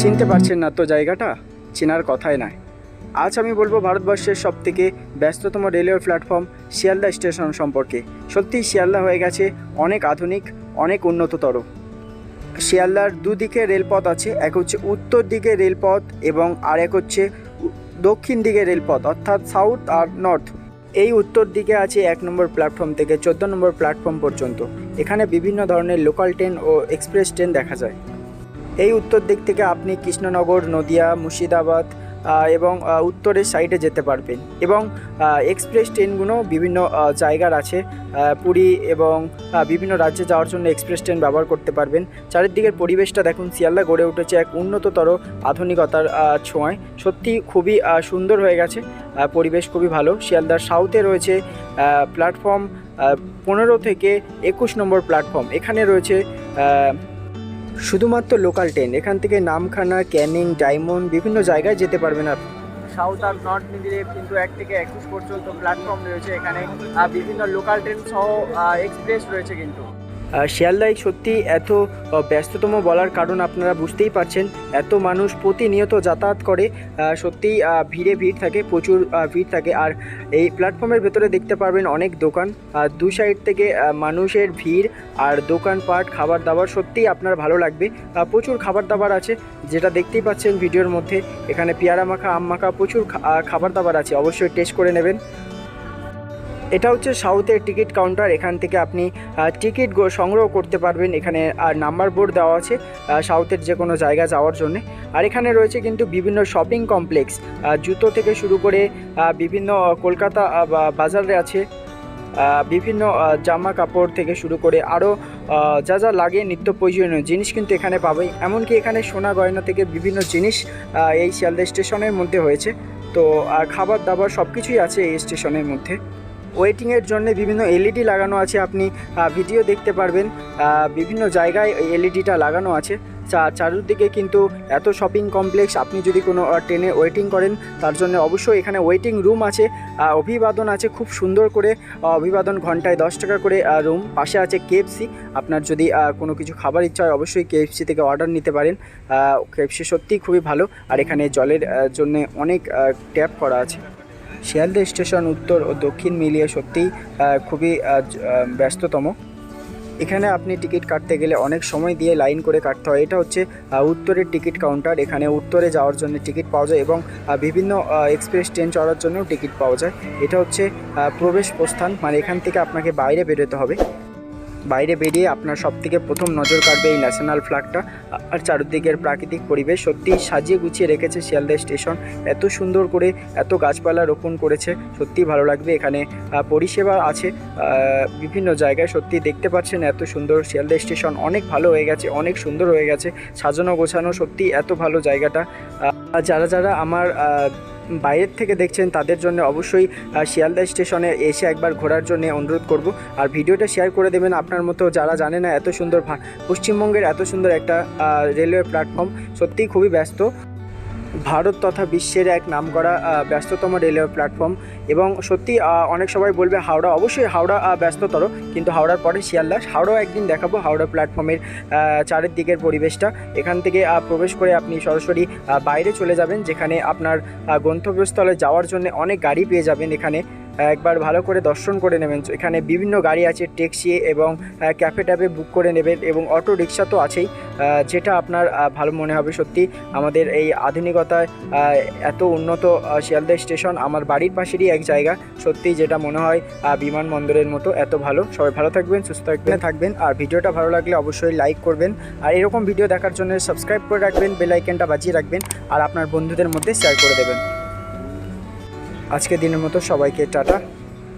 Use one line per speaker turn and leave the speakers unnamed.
চিনতে পারছেন না তো জায়গাটা? চেনার কথাই নয়। আজ আমি বলবো ভারতবর্ষের সবথেকে ব্যস্ততম রেলওয়ে প্ল্যাটফর্ম শিয়ালদা স্টেশন সম্পর্কে। সত্যিই শিয়ালদা হয়ে গেছে অনেক আধুনিক, অনেক উন্নততর। শিয়ালদার দুদিকে রেলপথ আছে, এক হচ্ছে উত্তর দিকে রেলপথ এবং আর এক হচ্ছে দক্ষিণ দিকে রেলপথ, অর্থাৎ সাউথ আর নর্থ। এই উত্তর দিকে আছে 1 নম্বর প্ল্যাটফর্ম থেকে 14 নম্বর প্ল্যাটফর্ম পর্যন্ত। এখানে বিভিন্ন ধরনের লোকাল ট্রেন ও এক্সপ্রেস ট্রেন দেখা যায়। এই উত্তর দিক থেকে আপনি কৃষ্ণনগর, নদিয়া, মুর্শিদাবাদ এবং উত্তরের সাইডে যেতে পারবেন। এবং এক্সপ্রেস ট্রেনগুলো বিভিন্ন জায়গার আছে, পুরী এবং বিভিন্ন রাজ্যে যাওয়ার জন্য এক্সপ্রেস ট্রেন ব্যবহার করতে পারবেন। চারিদিকের পরিবেশটা দেখুন, শিয়ালদা গড়ে উঠেছে এক উন্নততর আধুনিকতার ছোঁয়ায়। সত্যি খুবই সুন্দর হয়ে গেছে, পরিবেশ খুবই ভালো। শিয়ালদার সাউথে রয়েছে প্ল্যাটফর্ম 15 থেকে 21 নম্বর প্ল্যাটফর্ম। এখানে রয়েছে শুধুমাত্র লোকাল ট্রেন। এখান থেকে নামখানা, ক্যানিং, ডায়মন্ড বিভিন্ন জায়গায় যেতে পারবেন আপনি। সাউথ আর নর্থ মিলিয়ে কিন্তু 1 থেকে 21 পর্যন্ত প্ল্যাটফর্ম রয়েছে। এখানে বিভিন্ন লোকাল ট্রেন সহ এক্সপ্রেস রয়েছে। কিন্তু শিয়ালদায় সত্যি এত ব্যস্ততম বলার কারণ আপনারা বুঝতেই পারছেন, এত মানুষ প্রতিনিয়ত যাতায়াত করে। সত্যিই ভিড় থাকে, প্রচুর ভিড় থাকে। আর এই প্ল্যাটফর্মের ভেতরে দেখতে পারবেন অনেক দোকান, দু সাইড থেকে মানুষের ভিড় আর দোকানপাট, খাবার দাবার সত্যিই আপনার ভালো লাগবে। প্রচুর খাবার দাবার আছে, যেটা দেখতেই পাচ্ছেন ভিডিওর মধ্যে। এখানে পেয়ারা মাখা, আম মাখা, প্রচুর খাবার দাবার আছে, অবশ্যই টেস্ট করে নেবেন। এটা হচ্ছে সাউথের টিকিট কাউন্টার। এখান থেকে আপনি টিকিট সংগ্রহ করতে পারবেন। এখানে নাম্বার বোর্ড দেওয়া আছে সাউথের যে কোনো জায়গা যাওয়ার জন্য। আর এখানে রয়েছে কিন্তু বিভিন্ন শপিং কমপ্লেক্স, জুতো থেকে শুরু করে বিভিন্ন কলকাতা বাজারে আছে বিভিন্ন জামা কাপড় থেকে শুরু করে আরও যা যা লাগে নিত্য প্রয়োজনীয় জিনিস কিন্তু এখানে পাবেই। এমনকি এখানে সোনা গয়না থেকে বিভিন্ন জিনিস এই শিয়ালদা স্টেশনের মধ্যে হয়েছে। তো খাবার দাবার সব কিছুই আছে এই স্টেশনের মধ্যে। ওয়েটিংয়ের জন্য বিভিন্ন এলইডি লাগানো আছে, আপনি ভিডিও দেখতে পারবেন। বিভিন্ন জায়গায় এলইডিটা লাগানো আছে। চারদিকে কিন্তু এত শপিং কমপ্লেক্স। আপনি যদি কোনো ট্রেনে ওয়েটিং করেন, তার জন্য অবশ্যই এখানে ওয়েটিং রুম আছে, অভিবাদন আছে খুব সুন্দর করে। অভিবাদন ঘন্টায় 10 টাকা করে রুম। পাশে আছে কেএফসি। আপনার যদি কোনো কিছু খাবার ইচ্ছা হয়, অবশ্যই কেএফসি থেকে অর্ডার নিতে পারেন। কেএফসি সত্যিই খুবই ভালো। আর এখানে জলের জন্য অনেক ট্যাপ করা আছে। শিয়ালদা স্টেশন উত্তর ও দক্ষিণ মিলিয়ে সত্যিই খুবই ব্যস্ততম। এখানে আপনি টিকিট কাটতে গেলে অনেক সময় দিয়ে লাইন করে কাটতে হয়। এটা হচ্ছে উত্তরের টিকিট কাউন্টার। এখানে উত্তরে যাওয়ার জন্য টিকিট পাওয়া যায় এবং বিভিন্ন এক্সপ্রেস ট্রেন চড়ার জন্যও টিকিট পাওয়া যায়। এটা হচ্ছে প্রবেশ প্রস্থান, মানে এখান থেকে আপনাকে বাইরে বেরোতে হবে। বাইরে বেরিয়ে আপনার সবথেকে প্রথম নজর কাটবে এই ন্যাশনাল ফ্ল্যাগটা। আর চারদিকের প্রাকৃতিক পরিবেশ সত্যিই সাজিয়ে গুছিয়ে রেখেছে শিয়ালদা স্টেশন। এত সুন্দর করে এত গাছপালা রোপণ করেছে, সত্যিই ভালো লাগবে। এখানে পরিষেবা আছে বিভিন্ন জায়গায়। সত্যি দেখতে পাচ্ছেন এত সুন্দর শিয়ালদা স্টেশন অনেক ভালো হয়ে গেছে, অনেক সুন্দর হয়ে গেছে, সাজানো গোছানো। সত্যি এত ভালো জায়গাটা। যারা আমার বাইরের থেকে দেখছেন, তাদের জন্য অবশ্যই শিয়ালদা স্টেশনে এসে একবার ঘোরার জন্য অনুরোধ করব। আর ভিডিওটা শেয়ার করে দেবেন আপনার মতো যারা জানে না এত সুন্দর পশ্চিমবঙ্গের এত সুন্দর একটা রেলওয়ে প্ল্যাটফর্ম। সত্যিই খুবই ব্যস্ত, ভারত তথা বিশ্বের এক নামকরা ব্যস্ততম রেলওয়ে প্ল্যাটফর্ম। এবং সত্যি অনেক সবাই বলবে হাওড়া, অবশ্যই হাওড়া ব্যস্ততর, কিন্তু হাওড়ার পরে শিয়ালদা। হাওড়াও একদিন দেখাবো হাওড়া প্ল্যাটফর্মের চারিদিকের পরিবেশটা। এখান থেকে প্রবেশ করে আপনি সরাসরি বাইরে চলে যাবেন, যেখানে আপনার গন্তব্যস্থলে যাওয়ার জন্য অনেক গাড়ি পেয়ে যাবেন। এখানে একবার ভালো করে দর্শন করে নেবেন। এখানে বিভিন্ন গাড়ি আছে, ট্যাক্সি এবং ক্যাফে ট্যাফে বুক করে নেবেন, এবং অটো রিক্সা তো আছেই, যেটা আপনার ভালো মনে হবে। সত্যি আমাদের এই আধুনিকতায় এত উন্নত শিয়ালদা স্টেশন আমার বাড়ির পাশেরই এক জায়গা, সত্যি যেটা মনে হয় বিমানবন্দরের মতো এত ভালো। সবাই ভালো থাকবেন, সুস্থ থাকবেন। আর ভিডিওটা ভালো লাগলে অবশ্যই লাইক করবেন। আর এরকম ভিডিও দেখার জন্য সাবস্ক্রাইব করে রাখবেন, বেল আইকনটা বাজিয়ে রাখবেন, আর আপনার বন্ধুদের মধ্যে শেয়ার করে দেবেন। আজকের দিনের মতো সবাইকে টাটা।